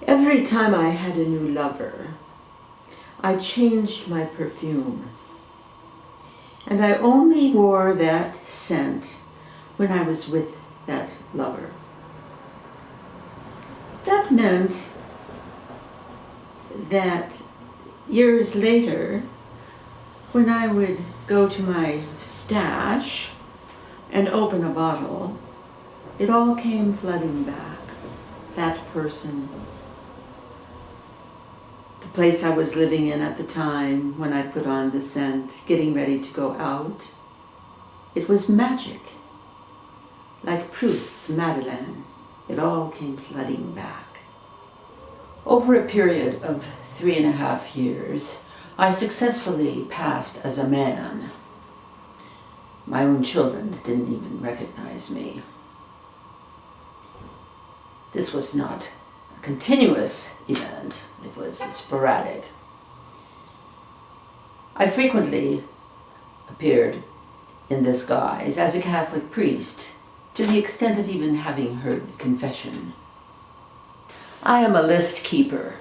Every time I had a new lover, I changed my perfume, and I only wore that scent when I was with that lover. That meant that years later, when I would go to my stash and open a bottle, it all came flooding back. That person, the place I was living in at the time when I put on the scent, getting ready to go out. It was magic. Like Proust's Maccadole, it all came flooding back. Over a period of 3.5 years, I successfully passed as a man. My own children didn't even recognize me. This was not a continuous event, it was sporadic. I frequently appeared in this guise as a Catholic priest, to the extent of even having heard confession. I am a list keeper.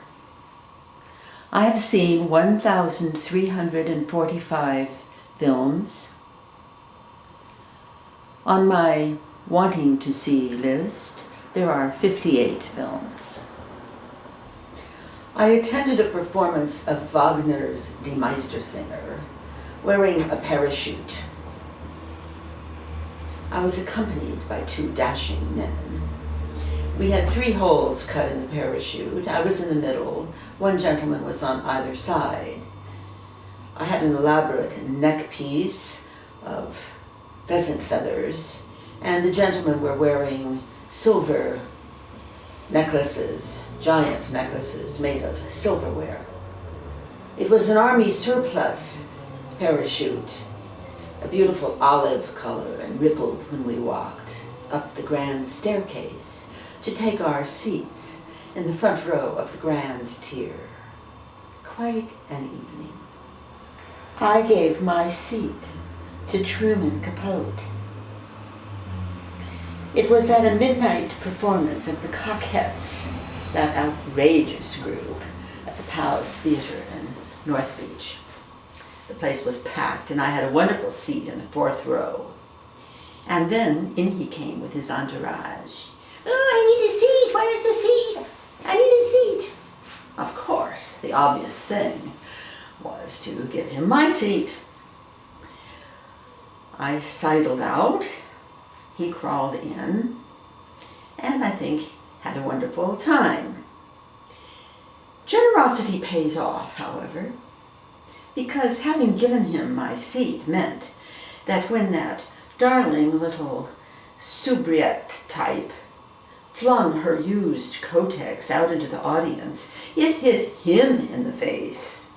I have seen 1,345 films. On my wanting to see list, there are 58 films. I attended a performance of Wagner's Die Meistersinger, wearing a parachute. I was accompanied by 2 dashing men. We had 3 holes cut in the parachute. I was in the middle. One gentleman was on either side. I had an elaborate neck piece of pheasant feathers, and the gentlemen were wearing silver necklaces, giant necklaces made of silverware. It was an army surplus parachute, a beautiful olive color, and rippled when we walked up the grand staircase to take our seats in the front row of the grand tier. Quite an evening. I gave my seat to Truman Capote. It was at a midnight performance of the Coquettes, that outrageous group, at the Palace Theater in North Beach. The place was packed, and I had a wonderful seat in the 4th row. And then in he came with his entourage. "Oh, I need a seat, where's the seat? I need a seat." Of course, the obvious thing was to give him my seat. I sidled out, he crawled in, and I think had a wonderful time. Generosity pays off, however, because having given him my seat meant that when that darling little soubrette type flung her used Kotex out into the audience, it hit him in the face.